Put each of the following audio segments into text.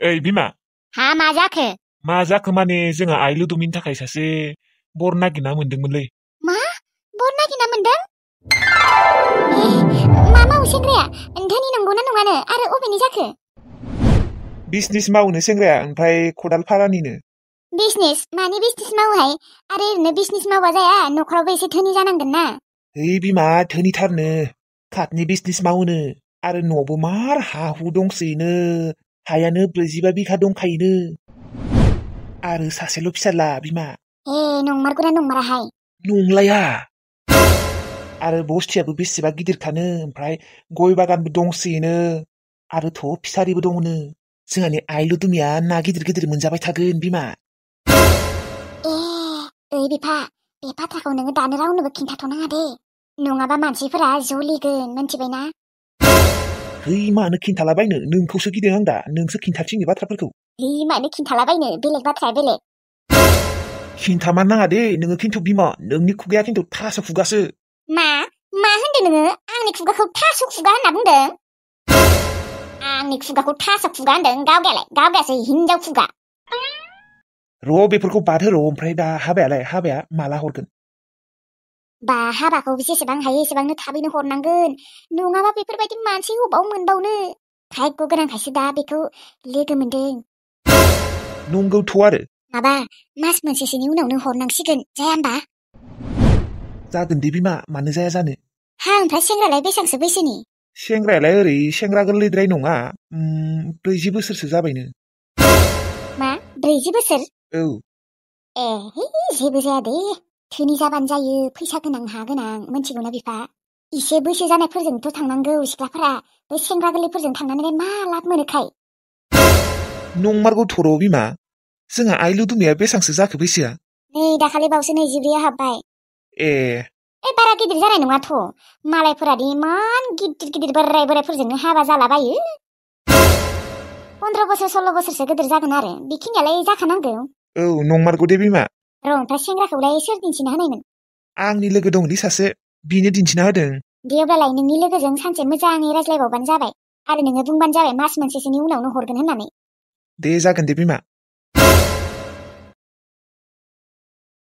ओइ बिमा हा मा जाखो? मा जाखो माने जोंहा आइ लुदुमिनि थाखाय सासे बर नागिरना मोनदोंमोनलै। मा? बर नागिरना मोनदों? मा मावो सेंग्राया? धोनि नंगौना नङानो आरो अबेनि जाखो? बिजनेस मावनो सेंग्राया ओमफ्राय खदालपारानिनो। बिजनेस? मानि बिजनेस मावोहाय? आरो ओरैनो बिजनेस मावबा जाया, न'खरावबो एसे धोनि जानांगोन ना। ओइ बिमा धोनिथारनो, काटनि बिजनेस मावोनो आरो न'आवबो मार हा हु दंसोयोनो, हायानो 45 बिघा दंखायोनो आरो सासेल' फिसाला बिमा। ए नंमारगौना नंमाराहाय? नंलाया। आरो बस्तियाबो बेसेबा गिदिरखानो, ओमफ्राय गय बागानबो दंसोयोनो आरोथ' फिसारिबो दङनो। जोंहानि आइ लुदुमिया ना गिदिर गिदिर मोनजाबाय थागोन बिमा। ए ओइ बिफा, बे बाथ्राखौ नोङो दानो रावनोबो खिन्थाथ'नाङा दे, नङाबा मानसिफोरा जलिगोन, मोनथिबायना? है मानो खिन्थालाबायनो, नोंखौसो गिदों आं दा, नोंसो खिन्थाथिङो बाथ्राफोरखौ। है मानो खिन्थालाबायनो, बेलेग बाथ्राया बेलेग। खिन्थामान नाङा दे नोङो, खिन्थु बिमा नोंनि खुगाया खिन्थु थास' खुगासो। मा होनदों नोङो? आंनि खुगाखौ थास' खुगा होनना बुंदों? आंनि खुगाखौ थास' खुगा होनदों? गावगायासो हिनजाव खुगा। र' बेफोरखौ बादहो र', ओमफ्राय दा हाबाया माला हरगोन? बा हाबाखौ जेसेबां हायो एसेबांनो थाबैनो हरनांगोन, नङाबा बेफोरबायदि मानसि हबाव मोनबावनो। भाग्य गोनांखायसो दा बेखौ लोगो मोनदों। नंगौथ' आरो। माबा मास मोनसेसोनि उनावनो हरनांसिगोन, जाया होमबा? जागोन दे बिमा, मानो जाया जानो। हा ओमफ्राय सेंग्रालाय बेसांसो बैसोनि? सेंग्रायालाय ओरै सेंग्रा गोरलैद्राय नङा, 40 बोसोरसो जाबायनो। मा 40 बोसोर? औ। ए जेबो जाया दे, धोनि जाबानो जायो, फैसा गोनां हा गोनां, मोनथिगौना बिफा? इसे बैसो जानायफोरजोंथ' थांनांगौ सिख्लाफोरा, बे सेंग्रा गोरलैफोरजों थांनानै मा लाब मोनोखाय? नंमारगौथ' र' बिमा, जोंहा आइ लुदुमिया बेसांसो जाखो बैसोआ? नै दाखालि बावसो 24 हाबबाय। ए बारा गिदिर जानाय नङाथ', मालायफोरादि इमान गिदिर बोरायफोरजोंनो हाबा जालाबायो। 15 बोसोर 16 बोसोरसो गिदिर जागोन आरो, बेखिनियालाय जाखानांगौ। औ नंमारगौ दे बिमा। र' ओमफ्राय सेंग्राखौलाय सोर दिन्थिना होनायमोन? आंनि लोगो दंलै सासे, बिनो दिन्थिना होदों। दे अब्लालाय नोंनि लोगोजों सानसे मोजाङै रायज्लायबावबानो जाबाय, आरो नोङो बुंबानो जाबाय मास मोनसेसोनि उनावनो हरगोन होननानै। दे जागोन दे बिमा।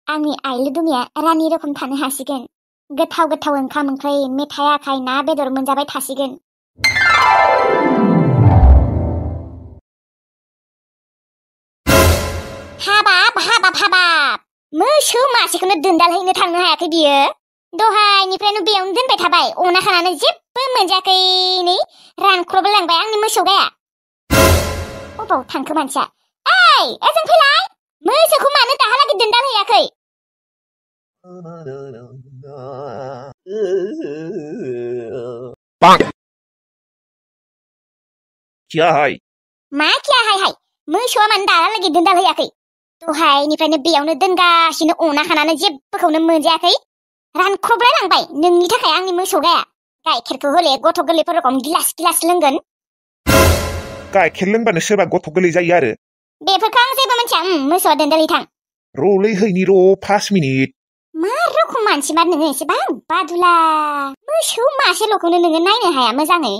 आंनि आइ लुदुमिया रानि रखम थानो हासिगोन, गोथाव ओंखाम ओंख्रि, मेथाइ आखाइ, ना बेदर मोनजाबाय थासिगोन। हाबाब मोसौ मासेखौनो दोनदालहैनो थांनो हायाखै बियो। दहायनिफ्रायनो बेयावनो दोनबाय थाबाय, अना खानानै जेबो मोनजायाखै, नै रानख्रबलांबाय आंनि मोसौ गाया। अबाव थांखो मानसिया? ओइ ओजों फैलाय, मोसौखौ मानो दाहालागै दोनदालहैयाखै? क्या हाय? मा क्या हाय? मोसौआ मानो दाहालागै दोनदालहैयाखै? दहायनिफ्रायनो बेयावनो दोनगासिनो, अना खानानै जेबोखौनो मोनजायाखै, रानख्रबलायलांबाय नोंनि थाखाय आंनि मोसौ गाया। गाइखेरखौ हले गथ' गोरलैफोर रखम गिलास लोंगोन। गाइखेर लोंबानो सोरबा गथ' गोरलै जायो आरो? बेफोरखौ आं जेबो मिथिया, मोसौआ दोनदालहैथां। र'लै हैनि र' 5 मिनिट। मा रखम मानसिमार नोङो, एसेबां बादुला, मोसौ मासेल'खौनो नोङो नायनो हाया मोजाङै?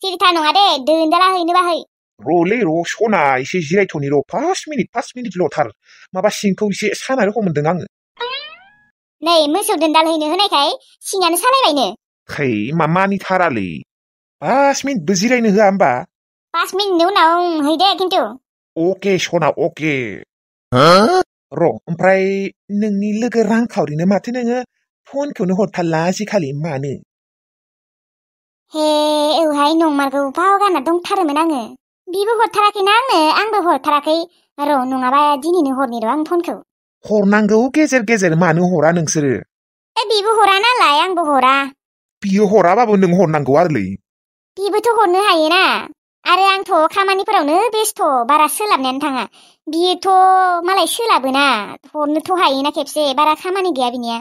सिरथा नङा दे, दोनदाला हैनोबा है। र'लै र' सना, एसे जिरायथ'नि र', 5 मिनिटल'थार, माबा सिंखौ एसे सानाय रखम मोनदों आङो। नै मोसौ दोनदाल हैनो होनायखाय सिङानो सालायबायनो। है मामानि थारालै, 5 मिनिटबो जिरायनो होआ होमबा? 5 मिनिटनि उनाव है दे खिन्थु। अके सना अके। र' ओमफ्राय नोंनि लोगो रांखावरिनो माथो नोङो फनखौनो हरथारला आजिखालि, मानो? हे औहाय नंमारगौ, बावगारना दंथारोमोन आङो। बिबो हरथाराखैना आंबो हरथाराखै। र' नङाबा दिनैनो हरनि र' आं फनखौ। हरनांगौ गेजेर गेजेर, मानो हरा नोंसोरो? बिबो हरा नालाय आंबो हरा। बियो हराबाबो नों हरनांगौ आरोलै। बिबोथ' हरनो हायोना, आरो आंथ' खामानिफोरावनो बेस्थ', बारा सोलाबनायानो थाङा। बियोथ' मालाय सोलाबोना, हरनोथ' हायोना खेबसे, बारा खामानि गैया बिनिया।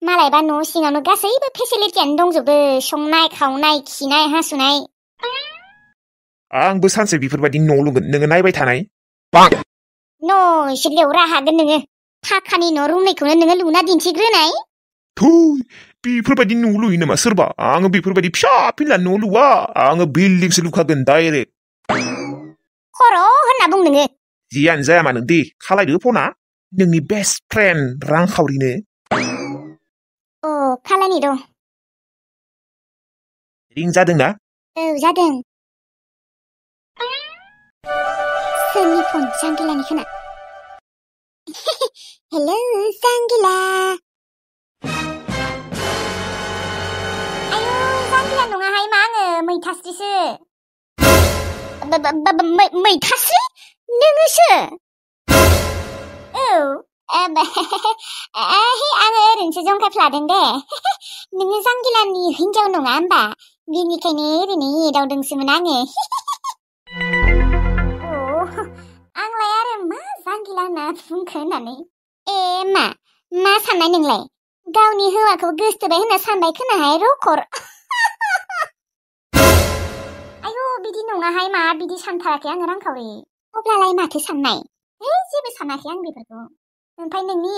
मालायबा न' सिङावनो गासैबो फेसिलिटियानो दंजोबो, संनाय खावनाय खिनाय हासुनाय। आंबो सानसे बेफोरबायदि न' लुगोन, नोङो नायबाय थानाय। न' एसे लेवरा हागोन नोङो, फाखानि न' रुमनायखौनो नोङो लुना दिन्थिग्रोनाय। थौ, बेफोरबायदि न' लुयो नामा सोरबा? आङो बेफोरबायदि फिसा फिला न' लुवा, आङो बिल्डिंसो लुखागोन डाइरेक्ट। खर' होनना बुं नोङो जियानो जाया मानो दे खालायदो फना नोंनि बेस्ट फ्रेन्ड रांखावरिनो अ खालायनि र' रिं जादोंना औ जादों सोरनि फन जांगिलानि खोना हेलौ जांगिला आयौ जांगिला नङाहाय मा आङो मैथास्रिसो मैथास्रि नोङोसो औ आङो ओरैनोसो जंखायफ्लादों दे नोङो जांगिलानि हिनजाव नङा होमबा बेनिखायनो ओरैनो एदावदोंसोमोन आङो आंलाय आरो मा जांगिला होनना बुंखो होननानै ए मा साननाय नोंलाय गावनि हौवाखौ गोसथोबाय होनना सानबाय खोनाहाय रखर आयौ बिदि नङाहाय मा बिदि सानथाराखै आङो रांखावरि अब्लालाय माथो साननाय जेबो सानाखै आं बेफोरखौ ओमफ्राय नोंनि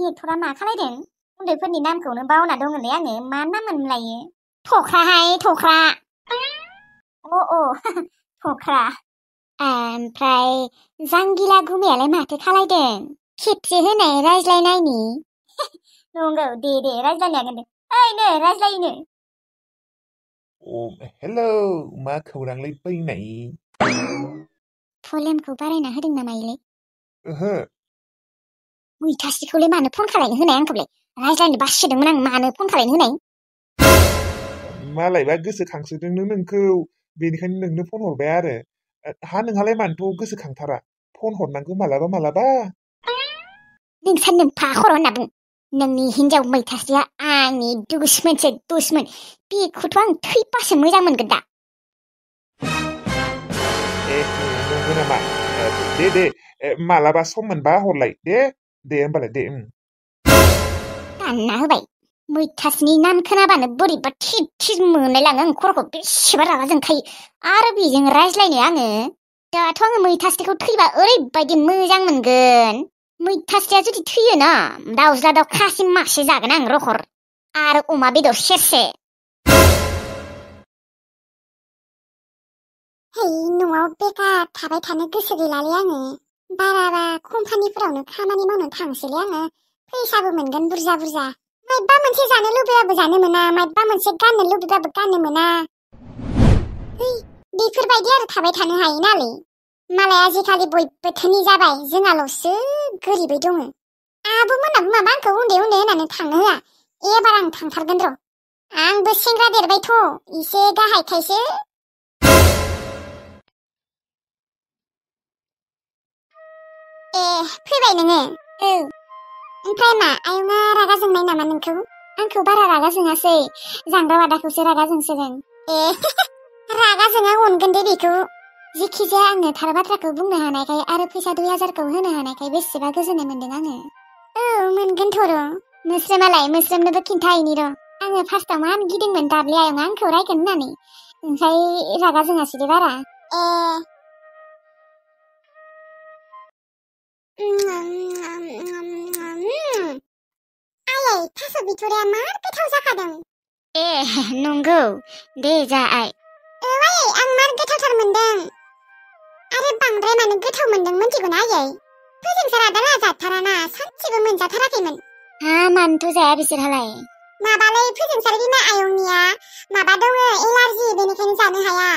एक्टरा मा खालायदों उन्दैफोरनि नामखौनो बावना दङलै आङो मा नाम मोनलायो थख्राहाय थख्रा अ थख्रा ओमफ्राय जांगिला गुमैयालाय माथो खालायदों खेबसे होनाय रायज्लायनायनि नंगौ दे रायज्लायनो हागोन दे ओइ नै रायज्लायनो हेलौ मा खौरांलै फैनाय भलिउमखौ बारायना होदों नामायोलै ओहो मैथास्रिखौलाय मानो फन खालायनो होनाय आंखौलाय रायज्लायनो बासिदोंमोन आं मानो फन खालायनो होनाय मालायबा गोसोखांसोदोंनो नोंखौ बेनिखायनो नोंनो फन हरबाय आरो हा नोंहालाय मानोथ' गोसोखांथारा फन हरनांगौ मालाबा नोंसा नोमफा खर' होनना बुं नोंनि हिनजाव मैथास्रिया आंनि दुश्मनसो दुश्मन बेखौथ' आं थैबासो मोजां मोनगोन दा नंगौ नामा दे मालाबा सम मोनबा हरलाय दे होमबालाय दे दानना होबाय मैथास्रिनि नाम खोनाबानो बोरैबा थिग मोनलायलाङो आं खर'खौ बेसेबा रागा जोंखायो आरो बेजों रायज्लायनो आङो दाथ' आङो मैथास्रिखौ थैबा ओरैबायदि मोजां मोनगोन मैथास्रिया जुदि थैयोना दाउज्ला दाउ खासि मासे जागोन आं रखर आरो अमा बेदर सेरसे न'आव बेकार थाबाय थानो गोसो गैलालै आङो बाराबा कम्पानिफोरावनो खामानि मावनो थांसैलै आङो फैसाबो मोनगोन बुरजा मायबा मोनसे जानो लुबैबाबो जानो मोना मायबा मोनसे गाननो लुबैबाबो गाननो मोना बेफोरबायदि आरो थाबाय थानो हायोनालै मालाय आजिखालि बयबो धोनि जाबाय जोंहाल'सो गोरिबै दङ आब'मोनाबो माबा आंखौ उन्दै होननानै थांनो होआ एबार आं थांथारगोन र' आंबो सेंग्रा देरबायथ' एसे गाहायखायसो फैबाय नोङो औ ओमफ्राय मा आयंआ रागा जोंनाय नामा नोंखौ आंखौ बारा रागा जोङासै जांग्रा बादाखौसो रागा जोंसोदों रागा जोङा अनगोन दे बेखौ जेखिजाया आङो थार बाथ्राखौ बुंनो हानायखाय आरो फैसा 2000खौ होनो हानायखाय बेसेबा गोजोननाय मोनदों आङो औ मोनगोनथ' र' मोस्रोमनोबो खिन्थाहैनि र' आङो फार्स्टआव मा गिदोंमोन दाब्ले आयंआ आंखौ रायगोन होननानै ओमफ्राय रागा जोङासै दे बारा आयै थास' बिथ'राया मार गोथाव जाखादों नंगौ दे जा आइ आयै आं मार गोथावथार मोनदों आरो बांद्राय मानो गोथाव मोनदों मिथिगौना आयै फोजोंसारा दाला जाथाराना सानसेबो मोनजाथाराखैमोन मानोथ' जाया बिसोरहालाय माबालै फोजोंसार बिमा आयंनिया माबा दङ एलार्जि बेनिखायनो जानो हाया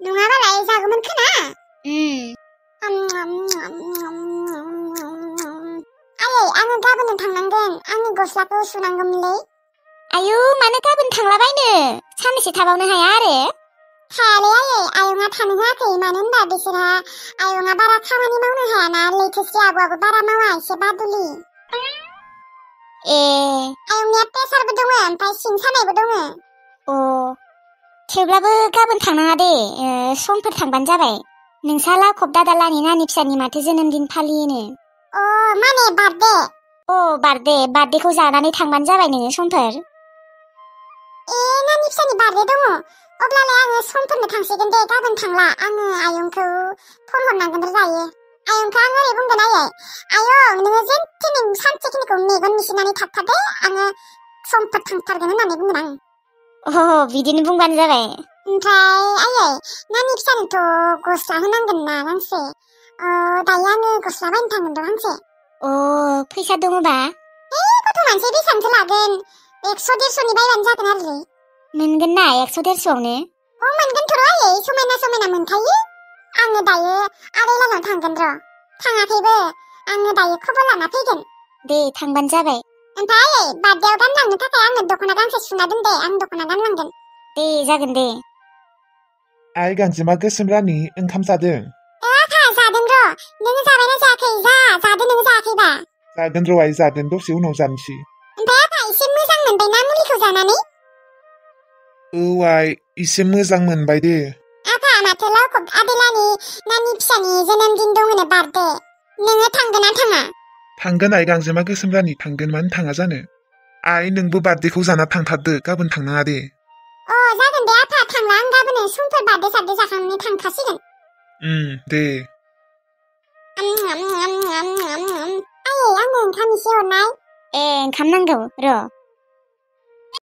नङाबालाय जागौमोन खोना आयै आङो गाबोन थांनांगोन आंनि गस्लाखौ सुनांगौमोनलै आयौ मानो गाबोन थांलाबायनो साननैसो थाबावनो हाया आरो हायालै आयै आयंआ थानो होआखै मानो होनबा बिसोरहा आयंआ बारा खामानि मावनो हायाना लैथोस्रि आब'आबो बारा मावा एसे बादुलि आयंनिया प्रेसारबो दङ ओमफ्राय सिं सानायबो दङ थेवब्लाबो गाबोन थांनाङा दे समफोर थांबानो जाबाय नोंसा लाखब दादालानि नानि फिसानि माथो जोनोमदिन फालियोनो माने बार्थडेखौ जानानै थांबानो जाबाय नोङो समफोर नानि फिसानि बार्थडे दङ अब्लालाय आङो समफोरनो थांसिगोन दे गाबोन थांला आङो आयंखौ फन हरनांगोन र' जायो आयंखौ आं ओरै बुंगोन आयं नोङो जेनथेन सानसेखिनिखौ मेगन मिसिनानै थाबथादे आङो समफोर थांथारगोन होननानै बुंगोन आं बिदिनो बुंबानो जाबाय ओमफ्राय आयै नानि फिसानोथ' गस्ला होनांगोन ना गांसे दायो आङो गस्ला बायनो थांगोन र' गांसे फैसा दङबा गथ' मानसि बेसेबांसो लागोन 100-150नि बायबानो जागोन आरोलै मोनगोन ना 100-150आवनो मोनगोनथ' र' आयै समायना समायना मोनखायो आङो दायो आदैलानाव थांगोन र' थाङाखैबो आङो दायो खबर लाना फैगोन दे थांबानो जाबाय ओमफ्राय आयै बार्थडेआव गानलांनो थाखाय आङो दख'ना गांसे सुना दोन दे आं दख'ना गानलांगोन दे जागोन दे आइ गांजेमा गोसोम रानि ओंखाम जादों आफा जादों र' नोङो जाबायना जायाखै जादो नोङो जायाखैबा जागोन र' आइ जागोन दसे उनाव जानोसै ओमफ्राय आफा एसे मोजां मोनबायना मुलिखौ जानानै औ आइ एसे मोजां मोनबाय दे आफा माथो लावखब आदैलानि नानि फिसानि जोनोमदिन दङनो बार्थडे नोङो थांगोन ना थाङा थांगोन आइ गांजेमा गोसोम रानि थांगोन मानो थाङा जानो आइ नोंबो बार्थडेखौ जाना थांथारदो गाबोन थांनाङा दे जागोन दे आफा थांला आं गाबोन समफोर बार्थडे सार्थडे जाखांनानै थांखासिगोन दे आयै आंनो ओंखाम एसे हरनाय ओंखाम नांगौ र'